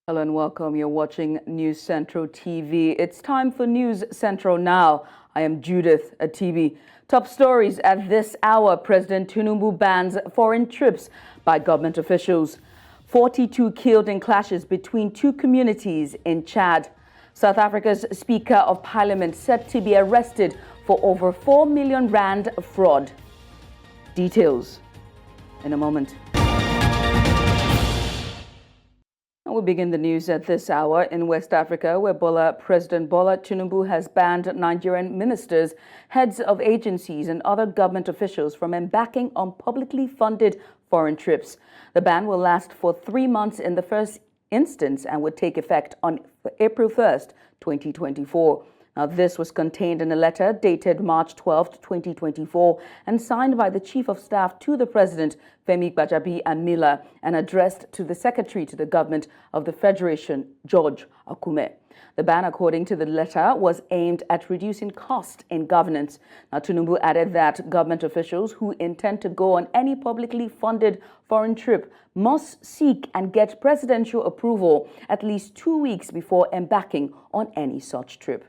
Hello and welcome. You're watching News Central TV. It's time for News Central now. I am Judith Atibi. Top stories at this hour. President Tinubu bans foreign trips by government officials. 42 killed in clashes between two communities in Chad. South Africa's Speaker of Parliament said to be arrested for over 4 million rand fraud. Details in a moment. We begin the news at this hour in West Africa, where President Bola Tinubu has banned Nigerian ministers, heads of agencies and other government officials from embarking on publicly funded foreign trips. The ban will last for 3 months in the first instance and would take effect on April 1st, 2024. Now, this was contained in a letter dated March 12, 2024, and signed by the Chief of Staff to the President, Femi Gbajabiamila, and addressed to the Secretary to the Government of the Federation, George Akume. The ban, according to the letter, was aimed at reducing cost in governance. Now, Tinubu added that government officials who intend to go on any publicly funded foreign trip must seek and get presidential approval at least 2 weeks before embarking on any such trip.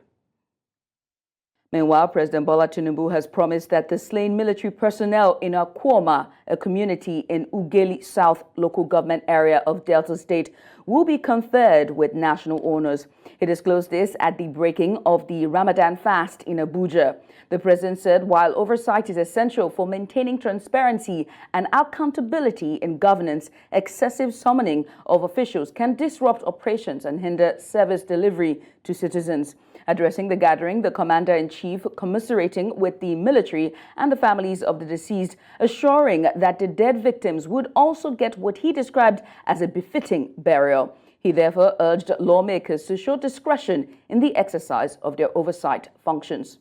Meanwhile, President Bola Tinubu has promised that the slain military personnel in Akuoma, a community in Ughelli South local government area of Delta State, will be conferred with national honors. He disclosed this at the breaking of the Ramadan fast in Abuja. The president said while oversight is essential for maintaining transparency and accountability in governance, excessive summoning of officials can disrupt operations and hinder service delivery to citizens. Addressing the gathering, the commander-in-chief commiserating with the military and the families of the deceased, assuring that the dead victims would also get what he described as a befitting burial. He therefore urged lawmakers to show discretion in the exercise of their oversight functions.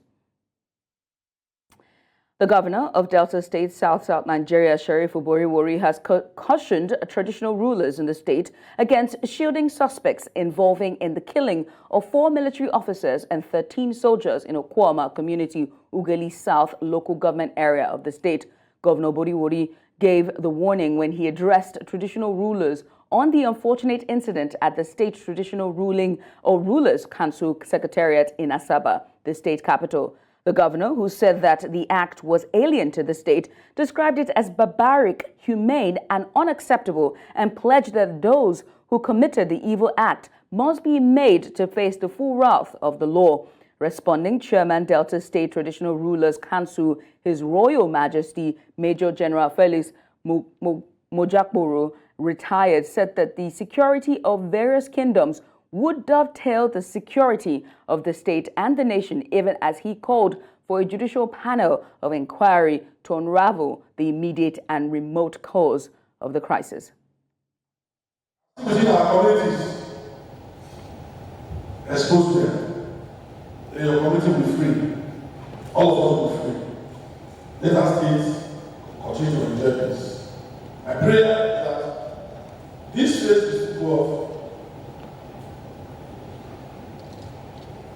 The governor of Delta State, South Nigeria, Sheriff Uboriwori, has cautioned traditional rulers in the state against shielding suspects involving in the killing of 4 military officers and 13 soldiers in Okuama community, Ughelli South local government area of the state. Governor Uboriwori gave the warning when he addressed traditional rulers on the unfortunate incident at the State Traditional Rulers Council Secretariat in Asaba, the state capital. The governor, who said that the act was alien to the state, described it as barbaric, humane, and unacceptable, and pledged that those who committed the evil act must be made to face the full wrath of the law. Responding, Chairman Delta State Traditional Rulers Council, His Royal Majesty Major General Felix Mojakboro, retired, said that the security of various kingdoms would dovetail the security of the state and the nation, even as he called for a judicial panel of inquiry to unravel the immediate and remote cause of the crisis. Within our communities, expose them. Let your community be free. All of us be free. Let our states continue to enjoy peace. I pray that this phase is full of.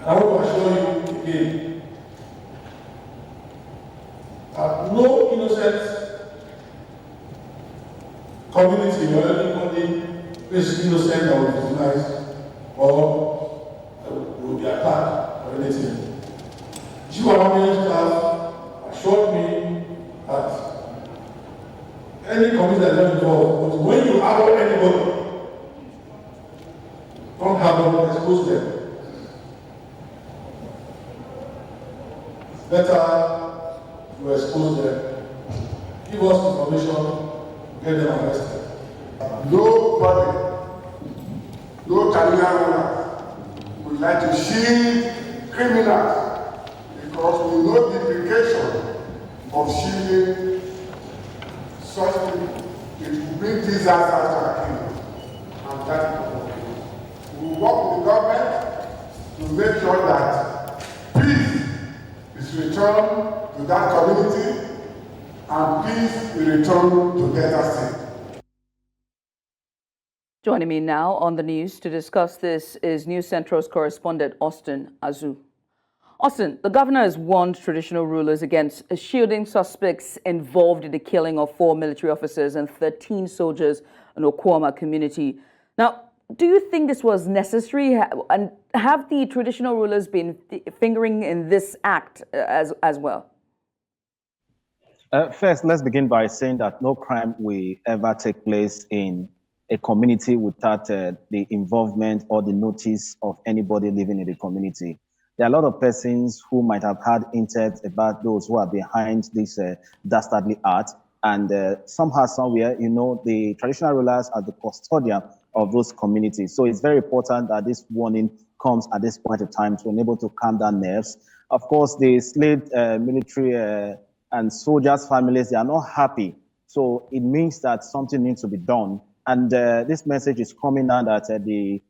I want to assure you again that no innocent community or anybody is innocent or will be victimized or will be attacked or anything. You have assured me that any community that is not involved, but when you harbor anybody, don't harbor, expose them. Better to expose them, give us information, get them arrested. Nobody, no career owner would like to shield criminals because we know the implication of shielding such people. It will bring disaster to our kingdom. And that is what we will work with the government to make sure that peace is returned to that community and peace will return to Delta State. Joining me now on the news to discuss this is News Central's correspondent Austin Azu. Austin, the governor has warned traditional rulers against shielding suspects involved in the killing of 4 military officers and 13 soldiers in Okuama community. Now, do you think this was necessary? And have the traditional rulers been fingering in this act as well? First, let's begin by saying that no crime will ever take place in a community without the involvement or the notice of anybody living in the community. There are a lot of persons who might have had intent about those who are behind this dastardly act. And somehow, somewhere, the traditional rulers are the custodian of those communities. So it's very important that this warning comes at this point in time to enable to calm down nerves. Of course, the slave military and soldiers' families, they are not happy. So it means that something needs to be done. And this message is coming now that the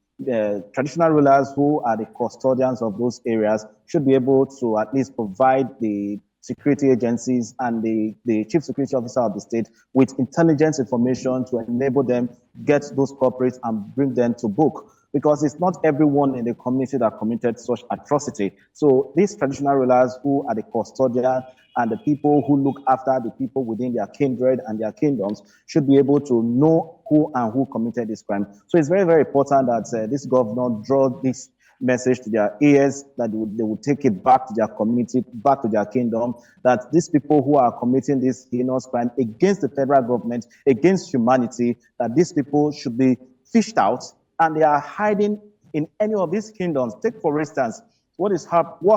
traditional rulers who are the custodians of those areas should be able to at least provide the security agencies and the chief security officer of the state with intelligence information to enable them get those culprits and bring them to book. Because it's not everyone in the community that committed such atrocity. So these traditional rulers who are the custodian and the people who look after the people within their kindred and their kingdoms should be able to know who committed this crime. So it's very, very important that this governor draw this message to their ears, that they would take it back to their community, back to their kingdom, that these people who are committing this heinous crime against the federal government, against humanity, that these people should be fished out, and they are hiding in any of these kingdoms. Take, for instance, what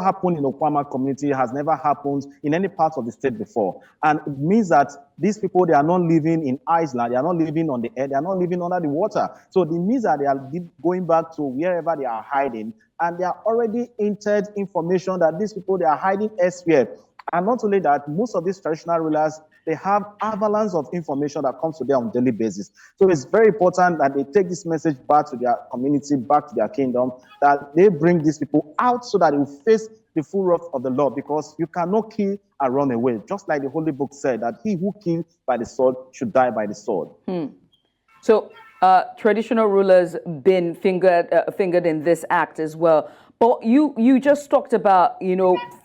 happened in Okwama community has never happened in any part of the state before. And it means that these people, they are not living in Iceland, they are not living on the air, they are not living under the water. So it means that they are going back to wherever they are hiding, and they are already entered information that these people, they are hiding elsewhere. And not only that, most of these traditional rulers, they have avalanche of information that comes to them on a daily basis. So it's very important that they take this message back to their community, back to their kingdom, that they bring these people out so that they will face the full wrath of the law, because you cannot kill and run away. Just like the Holy Book said, that he who kills by the sword should die by the sword. So traditional rulers been fingered in this act as well. But you just talked about,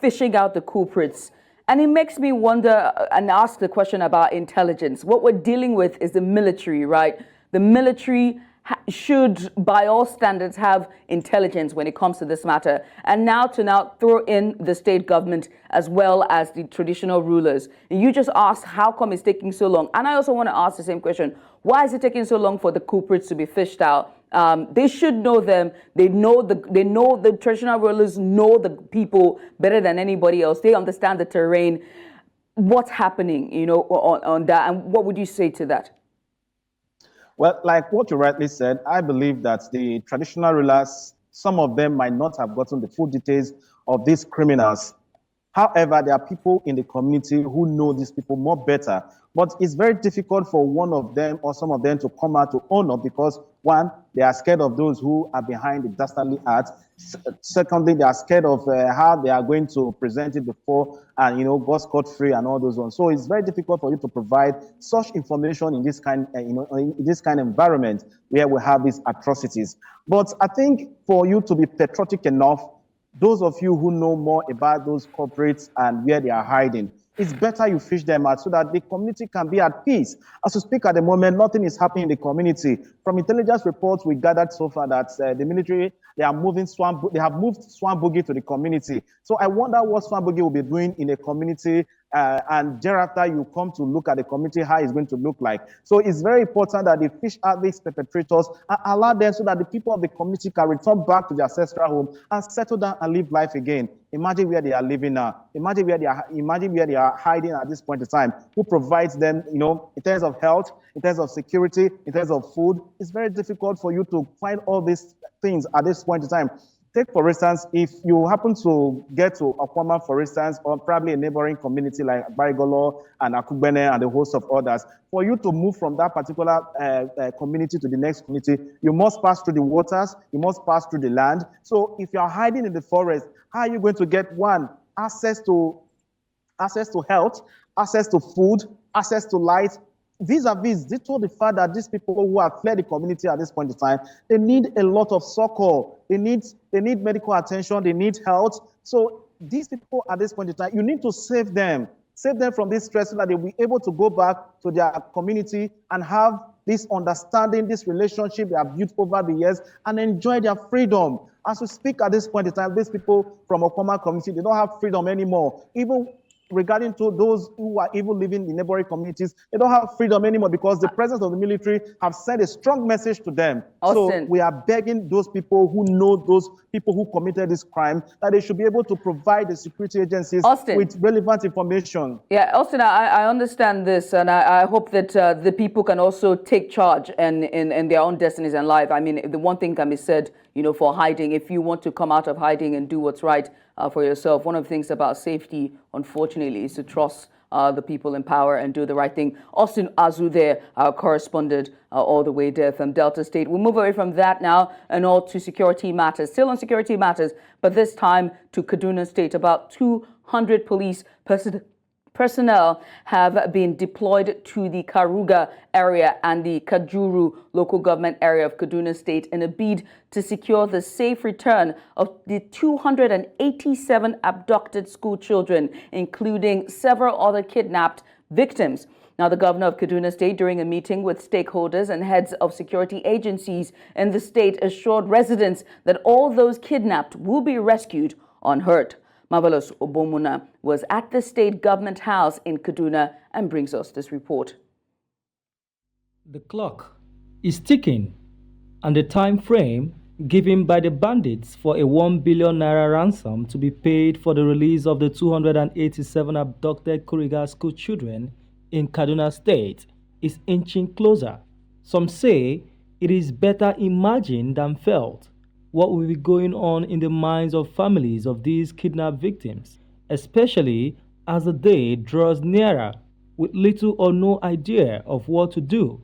fishing out the culprits. And it makes me wonder and ask the question about intelligence. What we're dealing with is the military, right? The military should, by all standards, have intelligence when it comes to this matter. And now throw in the state government as well as the traditional rulers. And you just asked how come it's taking so long. And I also want to ask the same question. Why is it taking so long for the culprits to be fished out? They should know them. They know the traditional rulers know the people better than anybody else. They understand the terrain. What's happening, on that? And what would you say to that? Well, like what you rightly said, I believe that the traditional rulers, some of them might not have gotten the full details of these criminals. However, there are people in the community who know these people more better. But it's very difficult for one of them or some of them to come out to own up, because one, they are scared of those who are behind the dastardly act. Secondly, they are scared of how they are going to present it before and, go scot-free and all those ones. So it's very difficult for you to provide such information in this kind, in this kind of environment where we have these atrocities. But I think for you to be patriotic enough, those of you who know more about those corporates and where they are hiding, it's better you fish them out so that the community can be at peace. As we speak at the moment, nothing is happening in the community. From intelligence reports we gathered so far that the military, they have moved Swamp Boogie to the community. So I wonder what Swamp Boogie will be doing in a community, and thereafter you come to look at the community, how it's going to look like. So it's very important that they fish out these perpetrators and allow them so that the people of the community can return back to their ancestral home and settle down and live life again. Imagine where they are living now. Imagine where they are hiding at this point in time. Who provides them, in terms of health, in terms of security, in terms of food. It's very difficult for you to find all these things at this point in time. Take, for instance, if you happen to get to Okwama, for instance, or probably a neighboring community like Barigolo and Akugbene and a host of others, for you to move from that particular community to the next community, you must pass through the waters, you must pass through the land. So if you're hiding in the forest, how are you going to get, one, access to health, access to food, access to light? Vis-a-vis, due to the fact that these people who have fled the community at this point in time, they need a lot of succor. They need medical attention. They need health. So these people at this point in time, you need to save them from this stress so that they'll be able to go back to their community and have this understanding, this relationship they have built over the years, and enjoy their freedom. As we speak at this point in time, these people from Okoma community, they don't have freedom anymore. Even regarding to those who are even living in neighboring communities, they don't have freedom anymore because the presence of the military have sent a strong message to them. Austin. So we are begging those people who know those people who committed this crime that they should be able to provide the security agencies with relevant information. Yeah, Austin, I understand this, and I hope that the people can also take charge in their own destinies and life. I mean, the one thing can be said, you know, for hiding, if you want to come out of hiding and do what's right for yourself, one of the things about safety, unfortunately, is to trust the people in power and do the right thing. Austin Azu there, our correspondent all the way there from Delta State. We'll move away from that now and all to security matters. Still on security matters, but this time to Kaduna State. About 200 police personnel have been deployed to the Karuga area and the Kajuru local government area of Kaduna State in a bid to secure the safe return of the 287 abducted school children, including several other kidnapped victims. Now, the governor of Kaduna State, during a meeting with stakeholders and heads of security agencies in the state, assured residents that all those kidnapped will be rescued unhurt. Marvelous Obomuna was at the state government house in Kaduna and brings us this report. The clock is ticking, and the time frame given by the bandits for a 1 billion naira ransom to be paid for the release of the 287 abducted Kuriga school children in Kaduna State is inching closer. Some say it is better imagined than felt. What will be going on in the minds of families of these kidnapped victims, especially as the day draws nearer with little or no idea of what to do,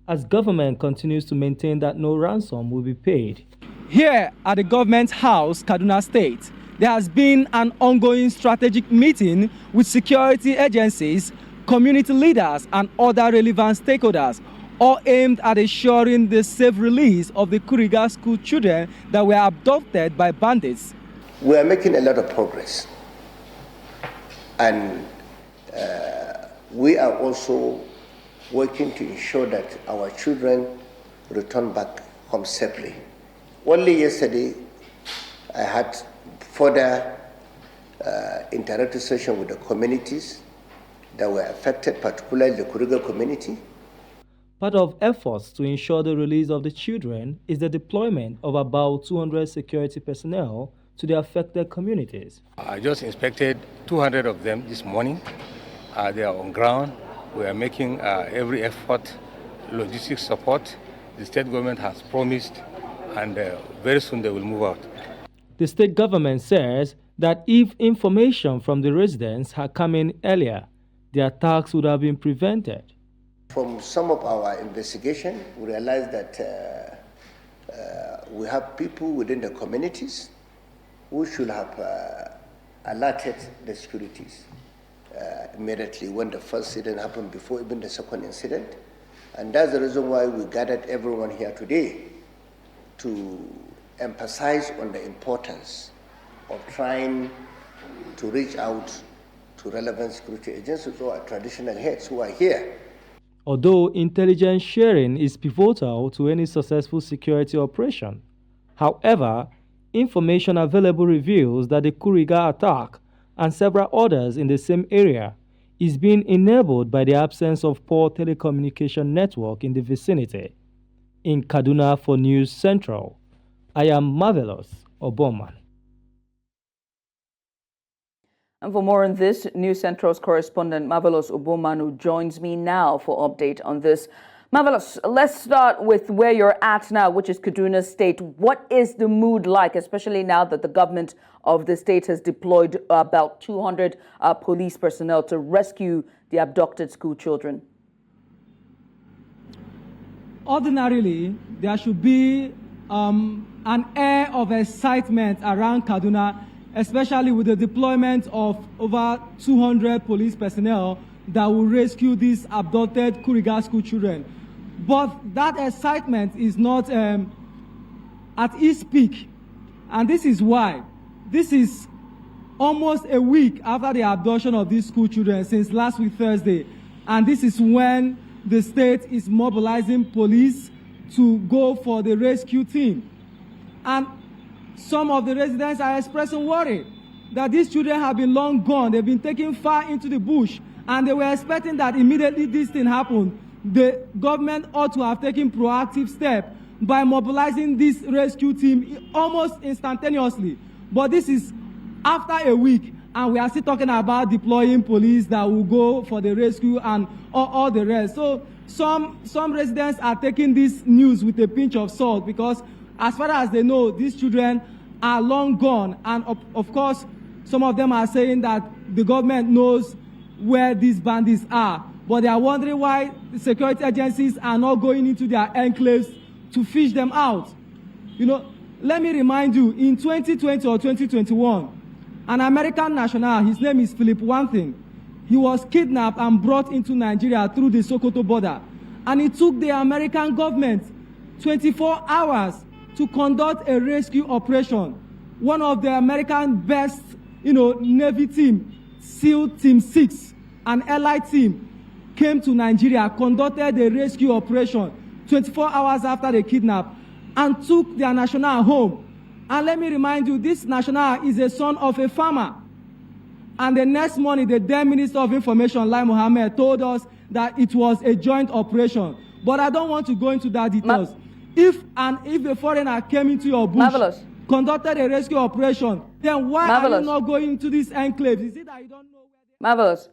as government continues to maintain that no ransom will be paid. Here at the government house, Kaduna State, there has been an ongoing strategic meeting with security agencies, community leaders, and other relevant stakeholders, all aimed at ensuring the safe release of the Kuriga school children that were abducted by bandits. We are making a lot of progress, and we are also working to ensure that our children return back home safely. Only yesterday, I had further interactive session with the communities that were affected, particularly the Kuriga community. Part of efforts to ensure the release of the children is the deployment of about 200 security personnel to the affected communities. I just inspected 200 of them this morning. They are on ground. We are making every effort, logistics support. The state government has promised, and very soon they will move out. The state government says that if information from the residents had come in earlier, the attacks would have been prevented. From some of our investigation, we realized that we have people within the communities who should have alerted the securities immediately when the first incident happened, before even the second incident. And that's the reason why we gathered everyone here today to emphasize on the importance of trying to reach out to relevant security agencies or traditional heads who are here. Although intelligence sharing is pivotal to any successful security operation, however, information available reveals that the Kuriga attack and several others in the same area is being enabled by the absence of poor telecommunication network in the vicinity. In Kaduna for News Central, I am Marvelous Obomanu. And for more on this, News Central's correspondent Marvelous Obomanu joins me now for update on this. Marvelous, let's start with where you're at now, which is Kaduna State. What is the mood like, especially now that the government of the state has deployed about 200 police personnel to rescue the abducted school children? Ordinarily, there should be an air of excitement around Kaduna, especially with the deployment of over 200 police personnel that will rescue these abducted Kuriga school children. But that excitement is not at its peak. And this is why. This is almost a week after the abduction of these school children, since last week Thursday. And this is when the state is mobilizing police to go for the rescue team. And some of the residents are expressing worry that these children have been long gone. They've been taken far into the bush, and they were expecting that immediately this thing happened, the government ought to have taken proactive steps by mobilizing this rescue team almost instantaneously. But this is after a week, and we are still talking about deploying police that will go for the rescue and all the rest. So some residents are taking this news with a pinch of salt, because as far as they know, these children are long gone. And of course, some of them are saying that the government knows where these bandits are, but they are wondering why the security agencies are not going into their enclaves to fish them out. You know, let me remind you, in 2020 or 2021, an American national, his name is Philip Wanthing, he was kidnapped and brought into Nigeria through the Sokoto border. And it took the American government 24 hours to conduct a rescue operation. One of the American best, Navy team, SEAL Team 6, an allied team, came to Nigeria, conducted a rescue operation 24 hours after the kidnap, and took their national home. And let me remind you, this national is a son of a farmer. And the next morning, the then Minister of Information, Lai Mohammed, told us that it was a joint operation. But I don't want to go into that details. If a foreigner came into your bush, Marvelous. Conducted a rescue operation, then why Marvelous. are you not going into this enclave? Is it that you don't know where they Marvelous.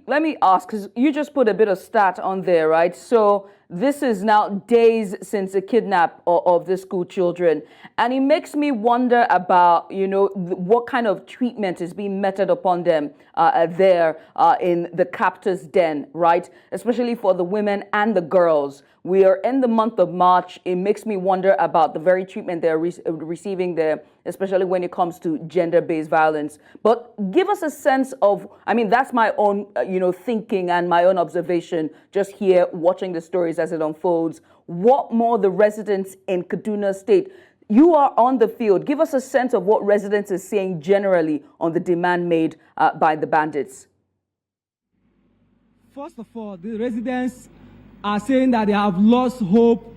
Let me ask, because you just put a bit of stat on there, right? So this is now days since the kidnap of the school children, and it makes me wonder about, what kind of treatment is being meted upon them there in the captor's den, right? Especially for the women and the girls. We are in the month of March. It makes me wonder about the very treatment they're receiving there, especially when it comes to gender-based violence. But give us a sense of, that's my own, thinking and my own observation just here watching the stories as it unfolds. What more the residents in Kaduna State? You are on the field. Give us a sense of what residents are saying generally on the demand made by the bandits. First of all, the residents are saying that they have lost hope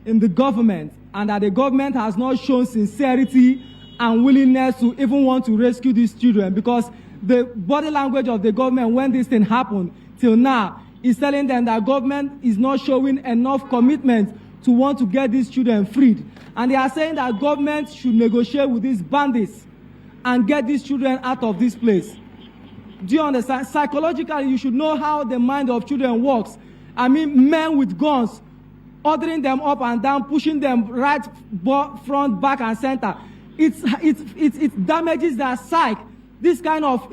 in the government, and that the government has not shown sincerity and willingness to even want to rescue these children, because the body language of the government when this thing happened till now is telling them that government is not showing enough commitment to want to get these children freed. And they are saying that government should negotiate with these bandits and get these children out of this place. Do you understand? Psychologically, you should know how the mind of children works. Men with guns, ordering them up and down, pushing them right, front, back, and center. It damages their psyche. This kind of,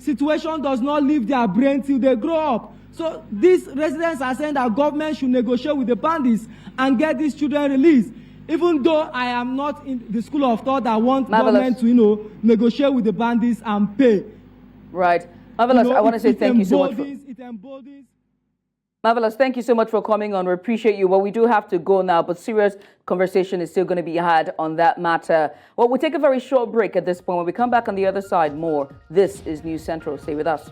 situation does not leave their brain till they grow up. So these residents are saying that government should negotiate with the bandits and get these children released. Even though I am not in the school of thought that want government to, negotiate with the bandits and pay. Right. Marvelous, I want to say thank you so much. It emboldens. Marvelous, thank you so much for coming on. We appreciate you. Well, we do have to go now, but serious conversation is still going to be had on that matter. Well, we'll take a very short break at this point. When we come back on the other side, more. This is News Central. Stay with us.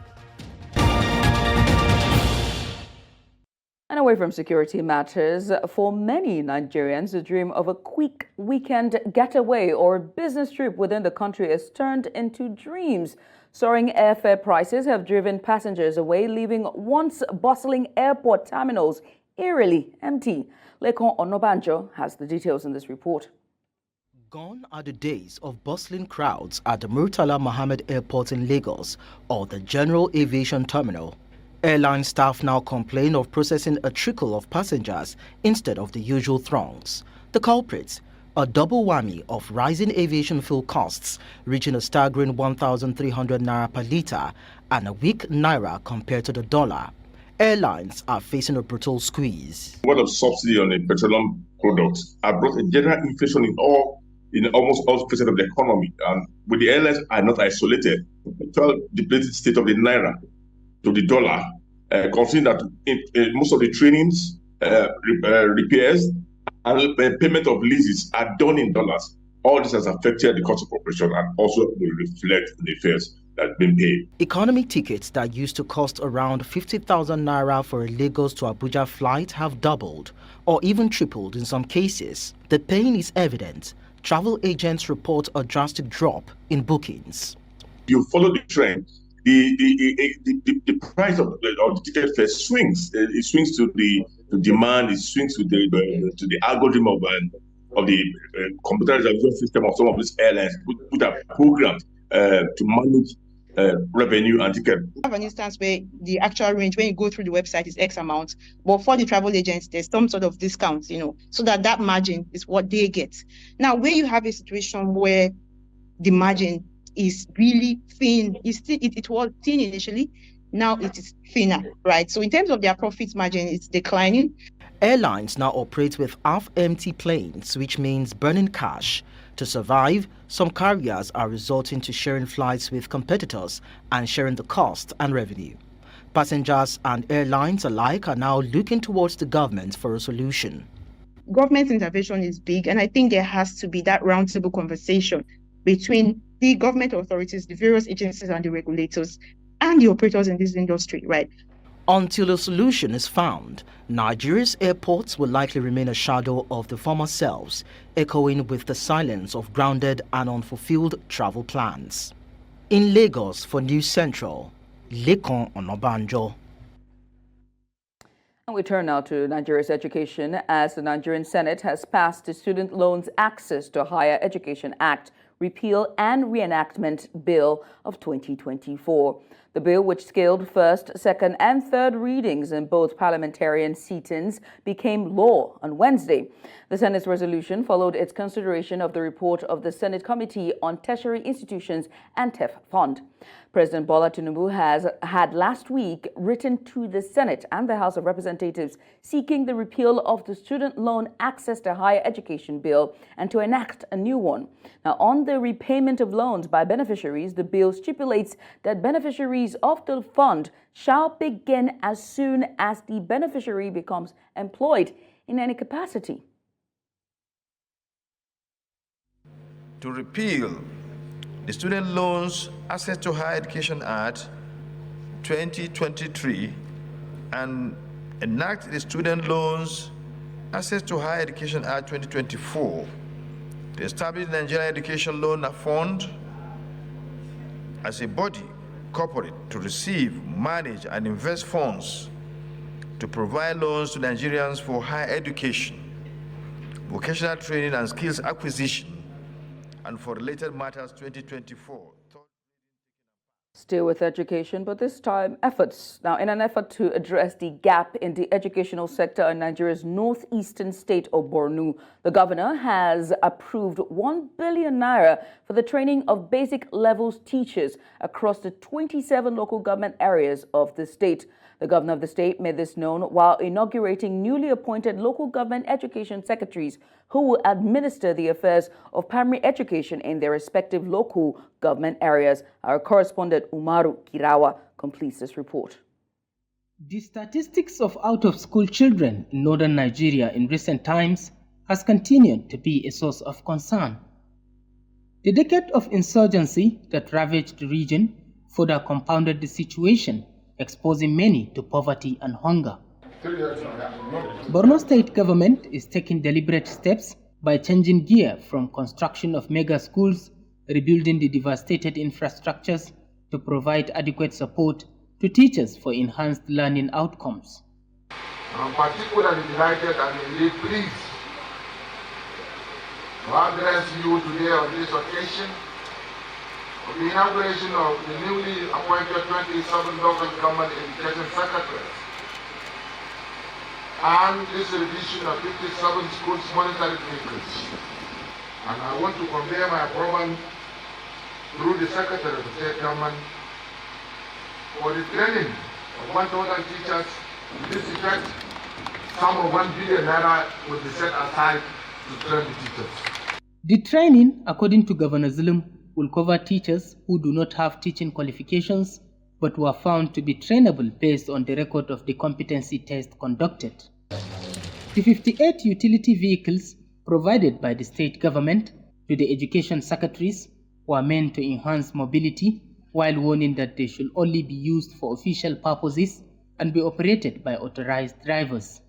And away from security matters, for many Nigerians, the dream of a quick weekend getaway or business trip within the country has turned into dreams. Soaring airfare prices have driven passengers away, leaving once bustling airport terminals eerily empty. Lekon Onobanjo has the details in this report. Gone are the days of bustling crowds at the Murtala Mohammed Airport in Lagos or the General Aviation Terminal. Airline staff now complain of processing a trickle of passengers instead of the usual throngs. The culprits, a double whammy of rising aviation fuel costs, reaching a staggering 1,300 naira per litre and a weak naira compared to the dollar. Airlines are facing a brutal squeeze. What of subsidy on the petroleum products have brought a general inflation in almost all facets of the economy, and with the airlines are not isolated. The actual depleted state of the naira to the dollar, considering that most of the trainings, repairs, and payment of leases are done in dollars. All this has affected the cost of operation and also will reflect in the fares that's been paid. Economy tickets that used to cost around 50,000 naira for a Lagos to Abuja flight have doubled or even tripled in some cases. The pain is evident. Travel agents report a drastic drop in bookings. You follow the trend, the price of the ticket fare swings. It swings to the demand. It swings to the algorithm of the computerization system of some of these airlines, which are programmed to manage revenue and ticket. I have an instance where the actual range when you go through the website is X amount, but for the travel agents there's some sort of discount, so that margin is what they get. Now, where you have a situation where the margin is really thin, it was thin initially, now it is thinner, right? So in terms of their profit margin, it's declining. Airlines now operate with half-empty planes, which means burning cash. To survive, some carriers are resorting to sharing flights with competitors and sharing the cost and revenue. Passengers and airlines alike are now looking towards the government for a solution. Government intervention is big, and I think there has to be that roundtable conversation between the government authorities, the various agencies and the regulators, and the operators in this industry, right? Until a solution is found, Nigeria's airports will likely remain a shadow of the former selves, echoing with the silence of grounded and unfulfilled travel plans. In Lagos for News Central, Lekon Onobanjo. And we turn now to Nigeria's education, as the Nigerian Senate has passed the Student Loans Access to Higher Education Act Repeal and Reenactment Bill of 2024. The bill, which scaled first, second, and third readings in both parliamentarian sittings, became law on Wednesday. The Senate's resolution followed its consideration of the report of the Senate Committee on Tertiary Institutions and TEF Fund. President Bola Tinubu had last week written to the Senate and the House of Representatives seeking the repeal of the Student Loan Access to Higher Education Bill and to enact a new one. Now, on the repayment of loans by beneficiaries, the bill stipulates that beneficiaries of the fund shall begin as soon as the beneficiary becomes employed in any capacity. To repeal the Student Loans Access to Higher Education Act 2023 and enact the Student Loans Access to Higher Education Act 2024 to establish the Nigerian Education Loan Fund as a body corporate to receive, manage, and invest funds to provide loans to Nigerians for higher education, vocational training, and skills acquisition, and for related matters 2024. Still with education, but this time efforts. Now, in an effort to address the gap in the educational sector in Nigeria's northeastern state of Borno, the governor has approved 1 billion naira for the training of basic levels teachers across the 27 local government areas of the state. The governor of the state made this known while inaugurating newly appointed local government education secretaries who will administer the affairs of primary education in their respective local government areas. Our correspondent Umaru Kirawa completes this report. The statistics of out-of-school children in northern Nigeria in recent times has continued to be a source of concern. The decade of insurgency that ravaged the region further compounded the situation, exposing many to poverty and hunger. Borno State government is taking deliberate steps by changing gear from construction of mega schools, rebuilding the devastated infrastructures to provide adequate support to teachers for enhanced learning outcomes. I'm particularly delighted and indeed pleased to address you today on this occasion of the inauguration of the newly appointed 27 local government education secretaries and this revision of 57 schools monetary vehicles. And I want to convey my approval through the Secretary of the State Government for the training of 1,000 teachers. To this effect, sum of 1 billion naira will be set aside to train the teachers. The training, according to Governor Zulum, will cover teachers who do not have teaching qualifications but were found to be trainable based on the record of the competency test conducted. The 58 utility vehicles provided by the state government to the education secretaries were meant to enhance mobility while warning that they should only be used for official purposes and be operated by authorized drivers.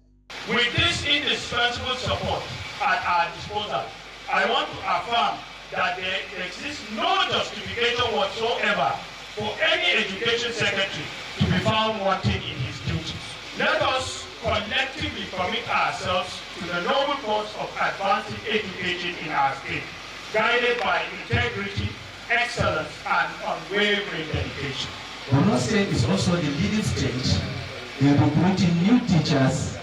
With this indispensable support at our disposal, I want to affirm that there exists no justification whatsoever for any education secretary to be found wanting in his duties. Let us collectively commit ourselves to the noble cause of advancing education in our state, guided by integrity, excellence, and unwavering dedication. Borno State is also the leading state in recruiting new teachers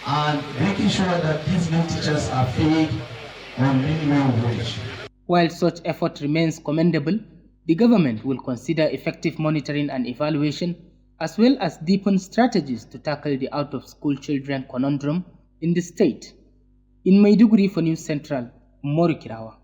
and making sure that these new teachers are paid on minimum wage. While such effort remains commendable, the government will consider effective monitoring and evaluation, as well as deepen strategies to tackle the out-of-school children conundrum in the state. In Maiduguri for News Central, Morikirawa.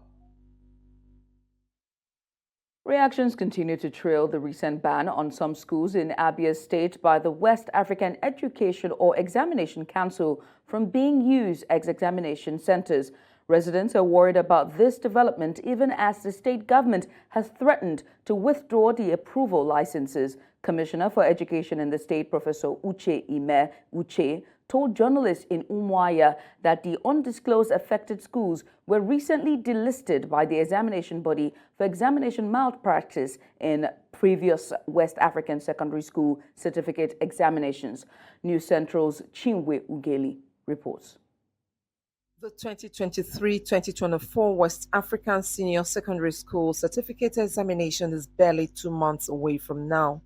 Reactions continue to trail the recent ban on some schools in Abia State by the West African Education or Examination Council from being used as examination centers. Residents are worried about this development even as the state government has threatened to withdraw the approval licenses. Commissioner for Education in the state, Professor Uche Ime Uche, told journalists in Umuahia that the undisclosed affected schools were recently delisted by the examination body for examination malpractice in previous West African secondary school certificate examinations. News Central's Chinwe Ugeli reports. The 2023-2024 West African Senior Secondary School certificate examination is barely 2 months away from now.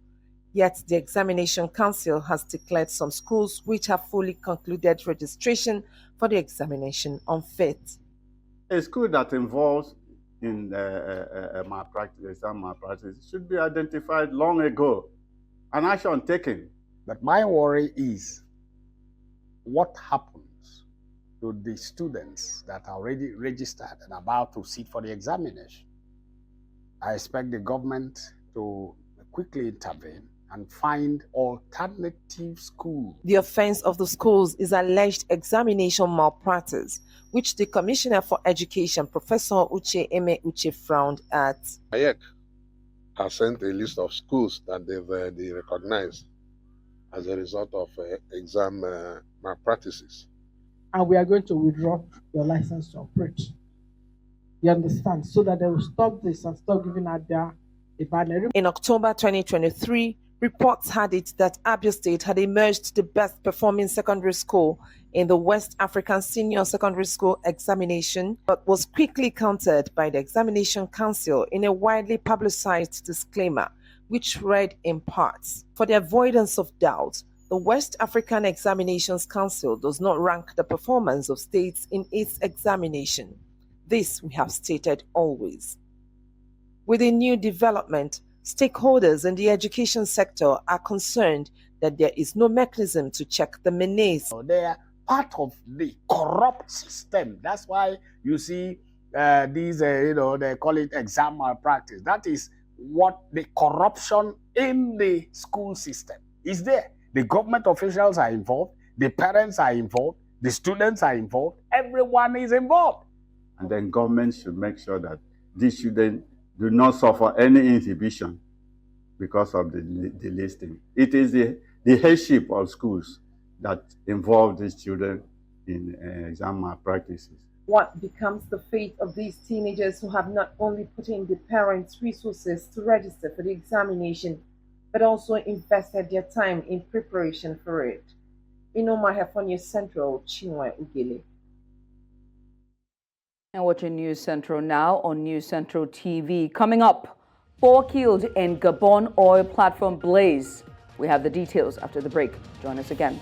Yet the Examination Council has declared some schools which have fully concluded registration for the examination unfit. A school that involves in malpractice, exam malpractice, should be identified long ago and action taken. But my worry is what happens to the students that are already registered and about to sit for the examination. I expect the government to quickly intervene and find alternative schools. The offense of the schools is alleged examination malpractice, which the Commissioner for Education, Professor Uche Ime Uche, frowned at. WAEC has sent a list of schools that they recognize as a result of exam malpractices. And we are going to withdraw your license to operate. You understand? So that they will stop this and stop giving out their banner. In October 2023, reports had it that Abia State had emerged the best performing secondary school in the West African Senior Secondary School examination, but was quickly countered by the Examination Council in a widely publicized disclaimer, which read in parts, "For the avoidance of doubt, the West African Examinations Council does not rank the performance of states in its examination. This we have stated always." With a new development, stakeholders in the education sector are concerned that there is no mechanism to check the menace. They are part of the corrupt system. That's why you see these, they call it exam malpractice. That is what the corruption in the school system is there. The government officials are involved, the parents are involved, the students are involved, everyone is involved. And then government should make sure that these students do not suffer any inhibition because of the listing. It is the headship of schools that involve these children in exam malpractices. What becomes the fate of these teenagers who have not only put in the parents' resources to register for the examination, but also invested their time in preparation for it? In Umuahia for News Central, Chinwe Ugeli. And watching News Central now on News Central TV. Coming up, 4 killed in Gabon oil platform blaze. We have the details after the break. Join us again.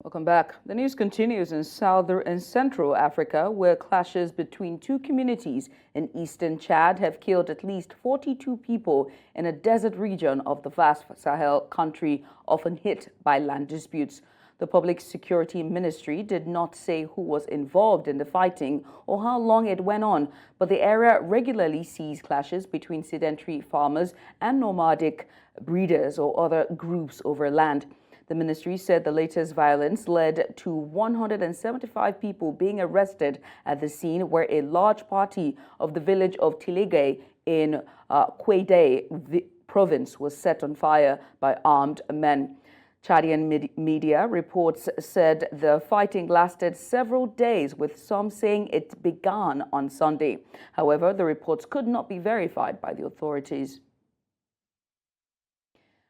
Welcome back. The news continues in Southern and Central Africa, where clashes between two communities in eastern Chad have killed at least 42 people in a desert region of the vast Sahel country, often hit by land disputes. The Public Security Ministry did not say who was involved in the fighting or how long it went on, but the area regularly sees clashes between sedentary farmers and nomadic breeders or other groups over land. The ministry said the latest violence led to 175 people being arrested at the scene where a large party of the village of Tilige in Kwede province was set on fire by armed men. Chadian media reports said the fighting lasted several days, with some saying it began on Sunday. However, the reports could not be verified by the authorities.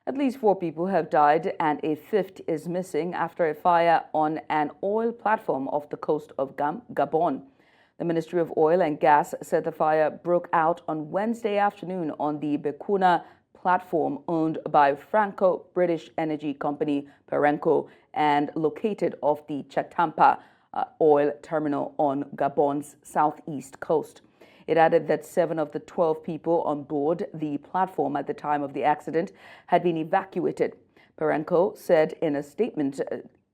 At least 4 people have died and a 5th is missing after a fire on an oil platform off the coast of Gabon. The Ministry of Oil and Gas said the fire broke out on Wednesday afternoon on the Bekuna platform owned by Franco-British energy company Perenco and located off the Chatampa oil terminal on Gabon's southeast coast. It added that 7 of the 12 people on board the platform at the time of the accident had been evacuated. Perenco said in a statement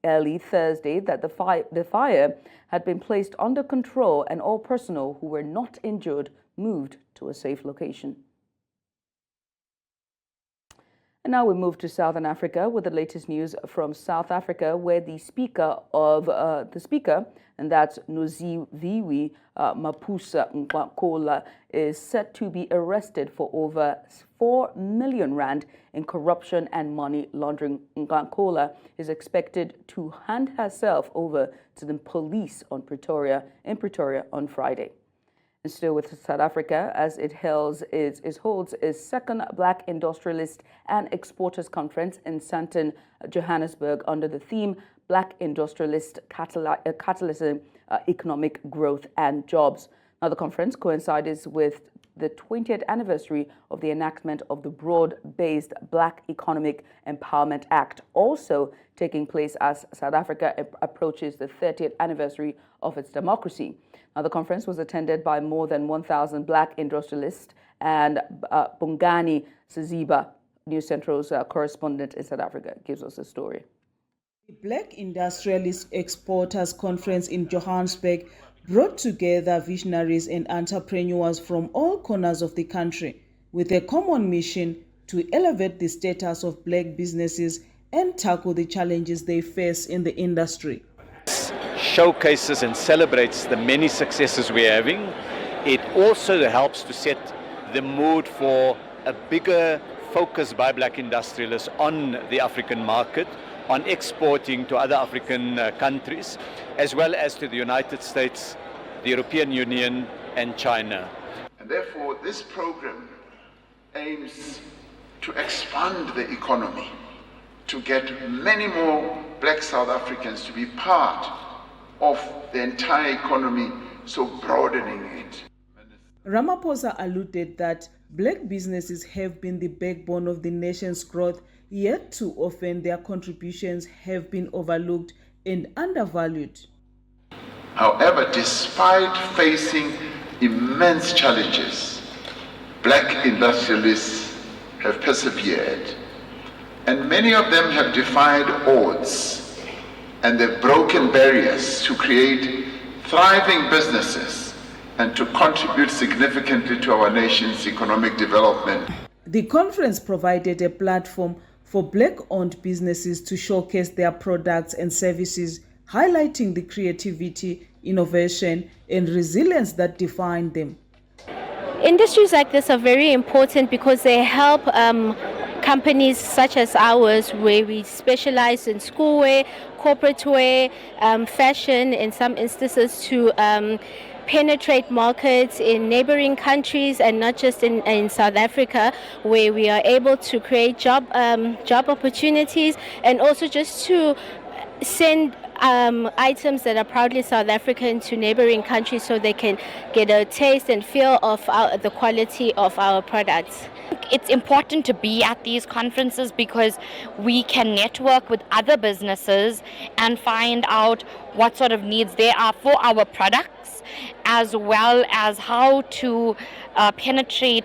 early Thursday that the fire had been placed under control and all personnel who were not injured moved to a safe location. And now we move to Southern Africa with the latest news from South Africa, where the speaker, and that's Nosiviwe Mapusa Nqakola, is set to be arrested for over 4 million rand in corruption and money laundering. Nqakola is expected to hand herself over to the police in Pretoria on Friday. And still with South Africa, as it holds its second Black Industrialist and Exporters Conference in Sandton, Johannesburg, under the theme Black Industrialist Catalyzing Economic Growth and Jobs. Now, the conference coincides with the 20th anniversary of the enactment of the Broad-Based Black Economic Empowerment Act, also taking place as South Africa approaches the 30th anniversary of its democracy. Now, the conference was attended by more than 1,000 Black industrialists, and Bongani Siziba, News Central's correspondent in South Africa, gives us a story. The Black Industrialist Exporters Conference in Johannesburg brought together visionaries and entrepreneurs from all corners of the country with a common mission to elevate the status of Black businesses and tackle the challenges they face in the industry. Showcases and celebrates the many successes we're having. It also helps to set the mood for a bigger focus by Black industrialists on the African market, on exporting to other African countries, as well as to the United States, the European Union, and China. And therefore, this program aims to expand the economy, to get many more Black South Africans to be part of the entire economy, so broadening it. Ramaphosa alluded that Black businesses have been the backbone of the nation's growth, yet too often their contributions have been overlooked and undervalued. However, despite facing immense challenges, Black industrialists have persevered, and many of them have defied odds, and they've broken barriers to create thriving businesses and to contribute significantly to our nation's economic development. The conference provided a platform for Black-owned businesses to showcase their products and services, highlighting the creativity, innovation, and resilience that define them. Industries like this are very important because they help companies such as ours, where we specialize in schoolwear, corporate wear, fashion, in some instances, to penetrate markets in neighboring countries and not just in South Africa, where we are able to create job opportunities, and also just to send items that are proudly South African to neighboring countries so they can get a taste and feel of the quality of our products. It's important to be at these conferences because we can network with other businesses and find out what sort of needs there are for our products, as well as how to penetrate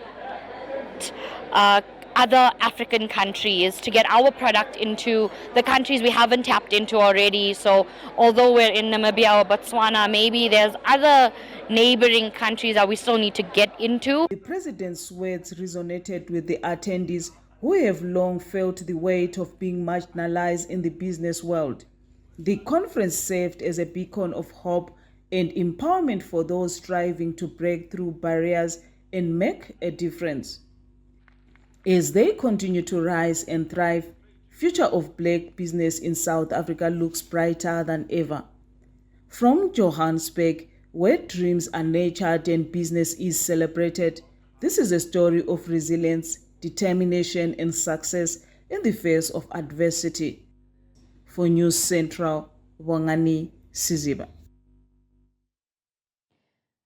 other African countries to get our product into the countries we haven't tapped into already. So although we're in Namibia or Botswana, maybe there's other neighboring countries that we still need to get into. The president's words resonated with the attendees, who have long felt the weight of being marginalized in the business world. The conference served as a beacon of hope and empowerment for those striving to break through barriers and make a difference. As they continue to rise and thrive, future of black business in South Africa looks brighter than ever. From Johannesburg, where dreams are nurtured and business is celebrated, this is a story of resilience, determination, and success in the face of adversity. For News Central, Wangani Siziba.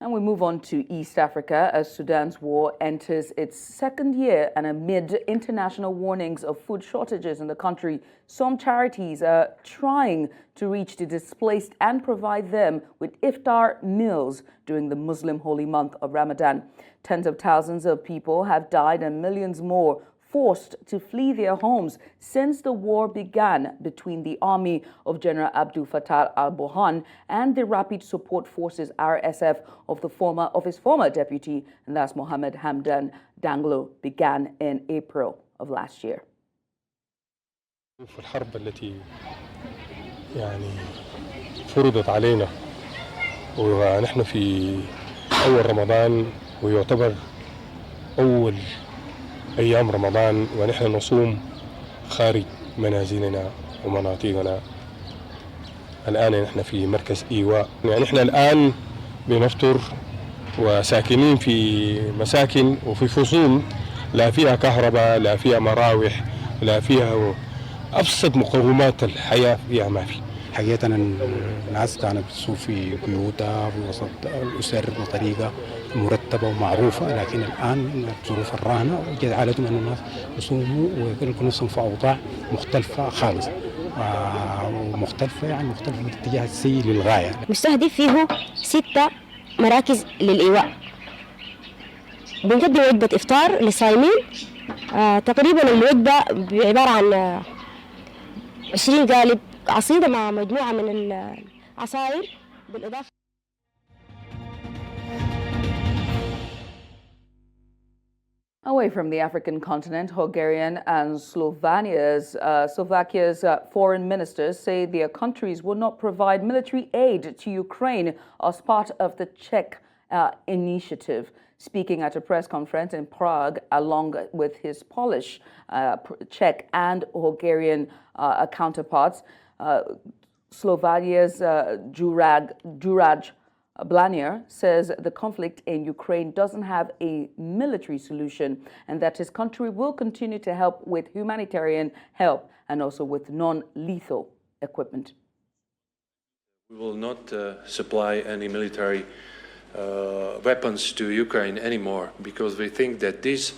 And we move on to East Africa as Sudan's war enters its second year, and amid international warnings of food shortages in the country, some charities are trying to reach the displaced and provide them with iftar meals during the Muslim holy month of Ramadan. Tens of thousands of people have died and millions more forced to flee their homes since the war began between the army of General Abdel Fattah al-Burhan and the Rapid Support Forces (RSF) of his former deputy, and that's Mohammed Hamdan Daglo, began in April of last year. الحرب التي فرضت علينا ونحن في أول رمضان، ويعتبر أول أيام رمضان ونحن نصوم خارج منازلنا ومناطقنا. الآن نحن في مركز إيواء، نحن الآن بنفطر وساكنين في مساكن وفي فصول لا فيها كهرباء، لا فيها مراوح، لا فيها أبسط مقومات الحياة فيها ما في. حقيقة الناس كانت بتصوم في بيوتها في وسط الأسر بطريقة مرتبة ومعروفة، لكن الآن الظروف الراهنة جعلتهم أن الناس يصوموا ويكونوا نفسهم في أوضاع مختلفة خالص، ومختلفة مختلفة باتجاه السيء للغاية. مستهدف فيه 6 مراكز للإيواء. بنقدم وجبة إفطار للصائمين. تقريبا الوجبة عبارة عن 20 قالب عصيدة مع مجموعة من العصائر بالإضافة. Away from the African continent, Hungarian and Slovakia's foreign ministers say their countries will not provide military aid to Ukraine as part of the Czech initiative. Speaking at a press conference in Prague, along with his Polish, Czech, and Hungarian counterparts, Slovakia's Juraj Blanier says the conflict in Ukraine doesn't have a military solution and that his country will continue to help with humanitarian help and also with non-lethal equipment. We will not supply any military weapons to Ukraine anymore because we think that this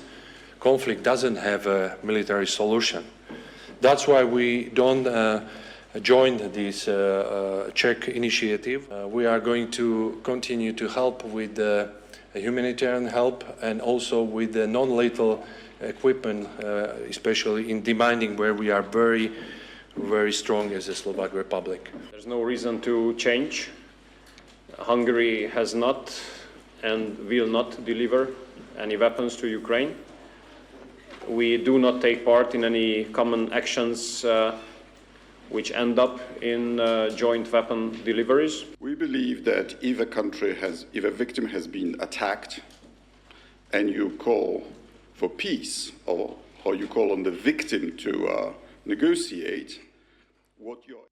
conflict doesn't have a military solution. That's why we don't join this Czech initiative. We are going to continue to help with humanitarian help and also with the non-lethal equipment, especially in demanding where we are very, very strong as a Slovak Republic. There's no reason to change. Hungary has not and will not deliver any weapons to Ukraine. We do not take part in any common actions which end up in joint weapon deliveries. We believe that if a victim has been attacked and you call for peace or you call on the victim to negotiate, what you're...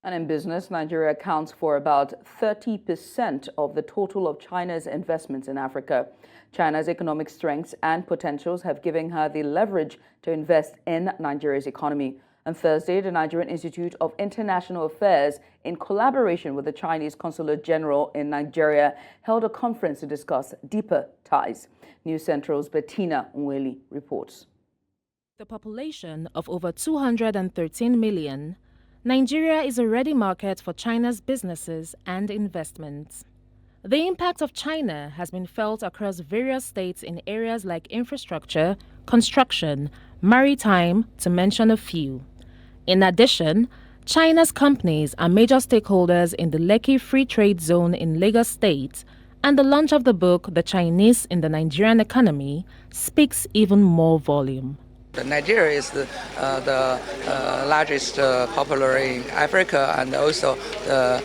And in business, Nigeria accounts for about 30% of the total of China's investments in Africa. China's economic strengths and potentials have given her the leverage to invest in Nigeria's economy. On Thursday, the Nigerian Institute of International Affairs, in collaboration with the Chinese Consulate General in Nigeria, held a conference to discuss deeper ties. News Central's Bettina Nweli reports. The population of over 213 million, Nigeria is a ready market for China's businesses and investments. The impact of China has been felt across various states in areas like infrastructure, construction, maritime, to mention a few. In addition, China's companies are major stakeholders in the Lekki Free Trade Zone in Lagos State And the launch of the book, The Chinese in the Nigerian Economy, speaks even more volume. Nigeria is the largest popular in Africa and also the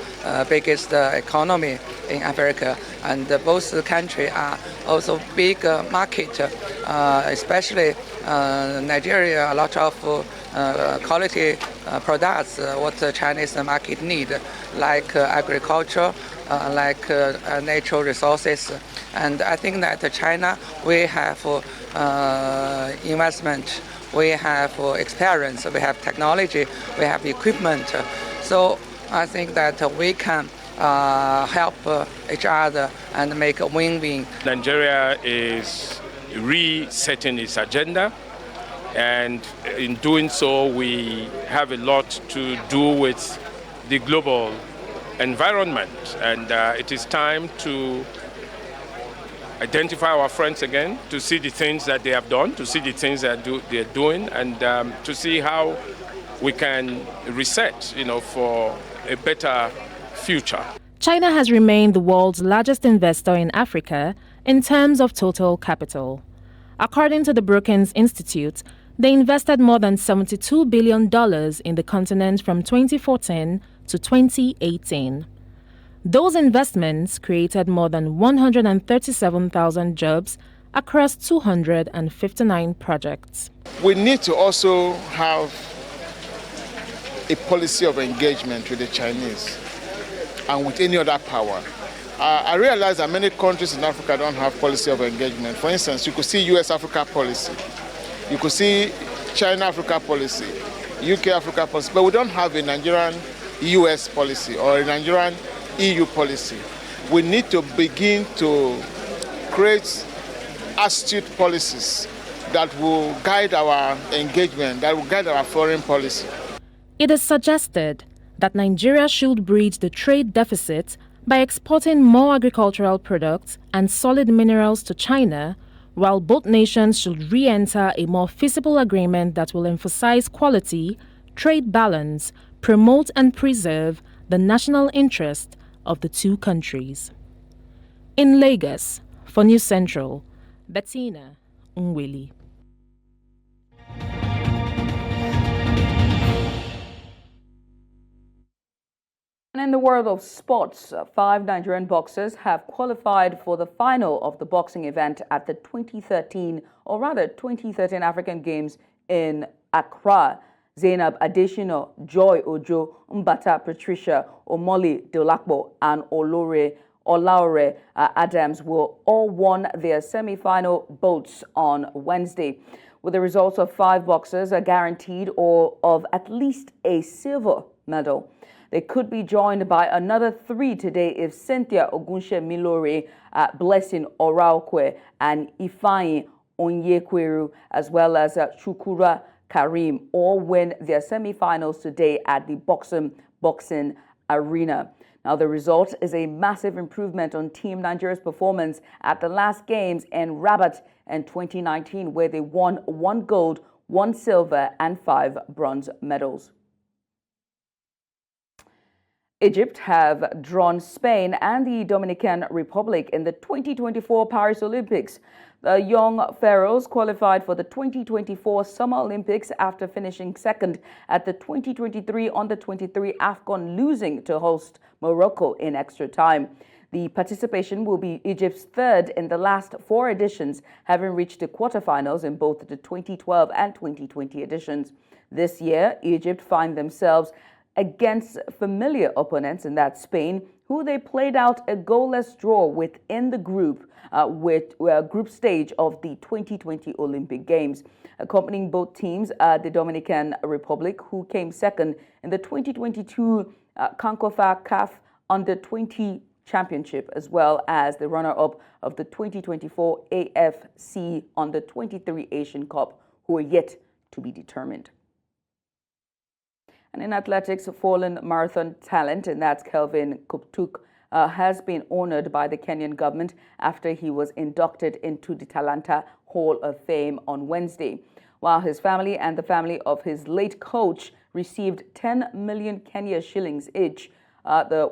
biggest economy in Africa. And both countries are also big market, especially Nigeria. A lot of quality products what the Chinese market need, like agriculture, like natural resources. And I think that China, we have investment, we have experience, we have technology, we have equipment. So I think that we can help each other and make a win-win. Nigeria is resetting its agenda, and in doing so, we have a lot to do with the global environment, and it is time to identify our friends again, to see the things that they have done, to see the things that they're doing, and to see how we can reset, for a better future. China has remained the world's largest investor in Africa in terms of total capital. According to the Brookings Institute, they invested more than $72 billion in the continent from 2014 to 2018. Those investments created more than 137,000 jobs across 259 projects. We need to also have a policy of engagement with the Chinese and with any other power. I realize that many countries in Africa don't have policy of engagement. For instance, you could see US-Africa policy, you could see China-Africa policy, UK-Africa policy, but we don't have a Nigerian-US policy or a Nigerian EU policy. We need to begin to create astute policies that will guide our engagement, that will guide our foreign policy. It is suggested that Nigeria should bridge the trade deficit by exporting more agricultural products and solid minerals to China, while both nations should re-enter a more feasible agreement that will emphasize quality, trade balance, promote and preserve the national interest of the two countries. In Lagos, for News Central, Bettina Nweli. And in the world of sports, 5 Nigerian boxers have qualified for the final of the boxing event at the 2013 African Games in Accra. Zainab Adesina, Joy Ojo, Mbata Patricia, Omoli Delakbo, and Olaore Adams will all won their semi-final bouts on Wednesday. With the results of 5 boxers are guaranteed or of at least a silver medal. They could be joined by another 3 today if Cynthia Ogunshe Milore, Blessing Oraokwe, and Ifeanyi Onyekweru, as well as Chukura Karim, all win their semi-finals today at the Boxing Arena. Now, the result is a massive improvement on Team Nigeria's performance at the last games in Rabat in 2019, where they won 1 gold, 1 silver, and 5 bronze medals. Egypt have drawn Spain and the Dominican Republic in the 2024 Paris Olympics. The young Pharaohs qualified for the 2024 Summer Olympics after finishing second at the 2023 Under-23 AFCON, losing to host Morocco in extra time. The participation will be Egypt's 3rd in the last 4 editions, having reached the quarterfinals in both the 2012 and 2020 editions. This year, Egypt find themselves against familiar opponents, in that Spain, who they played out a goalless draw within the group group stage of the 2020 Olympic Games. Accompanying both teams are the Dominican Republic, who came second in the 2022 CONCACAF CAF Under-20 Championship, as well as the runner-up of the 2024 AFC Under-23 Asian Cup, who are yet to be determined. And in athletics, fallen marathon talent, and that's Kelvin Kuptuk, has been honored by the Kenyan government after he was inducted into the Talanta Hall of Fame on Wednesday. While his family and the family of his late coach received 10 million Kenya shillings each, the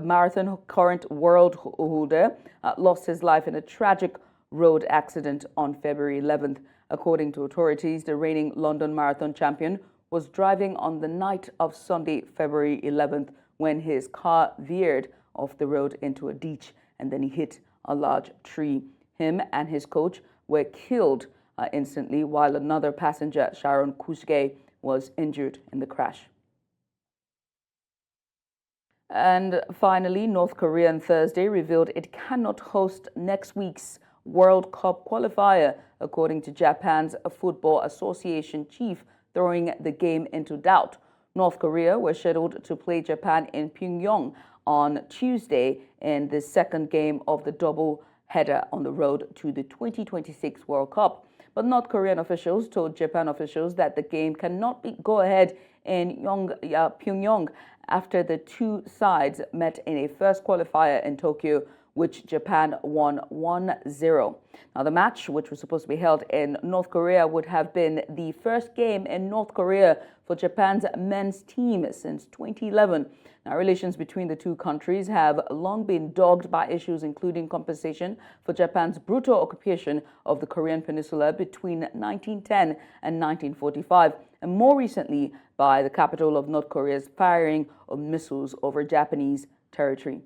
marathon current world holder, lost his life in a tragic road accident on February 11th. According to authorities, the reigning London Marathon champion was driving on the night of Sunday, February 11th, when his car veered off the road into a ditch and then he hit a large tree. Him and his coach were killed instantly, while another passenger, Sharon Kusge, was injured in the crash. And finally, North Korea on Thursday revealed it cannot host next week's World Cup qualifier, according to Japan's Football Association chief, throwing the game into doubt. North Korea was scheduled to play Japan in Pyongyang on Tuesday in the second game of the double header on the road to the 2026 World Cup. But North Korean officials told Japan officials that the game cannot go ahead in Pyongyang after the two sides met in a first qualifier in Tokyo, which Japan won 1-0. Now, the match, which was supposed to be held in North Korea, would have been the first game in North Korea for Japan's men's team since 2011. Now, relations between the two countries have long been dogged by issues including compensation for Japan's brutal occupation of the Korean Peninsula between 1910 and 1945, and more recently by the capital of North Korea's firing of missiles over Japanese territory.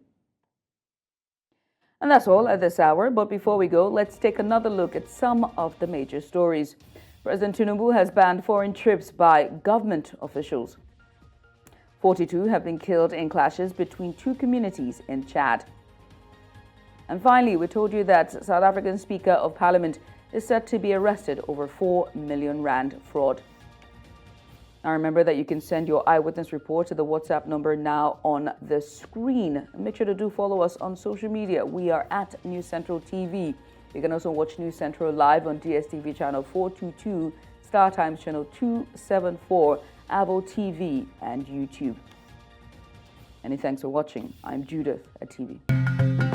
And that's all at this hour, but before we go, let's take another look at some of the major stories. President Tinubu has banned foreign trips by government officials. 42 have been killed in clashes between two communities in Chad. And finally, we told you that South African Speaker of Parliament is set to be arrested over 4 million rand fraud. Now remember that you can send your eyewitness report to the WhatsApp number now on the screen. Make sure to do follow us on social media. We are at News Central TV. You can also watch News Central live on DSTV channel 422, Star Times channel 274, Avo TV, and YouTube. Many thanks for watching. I'm Judith at TV.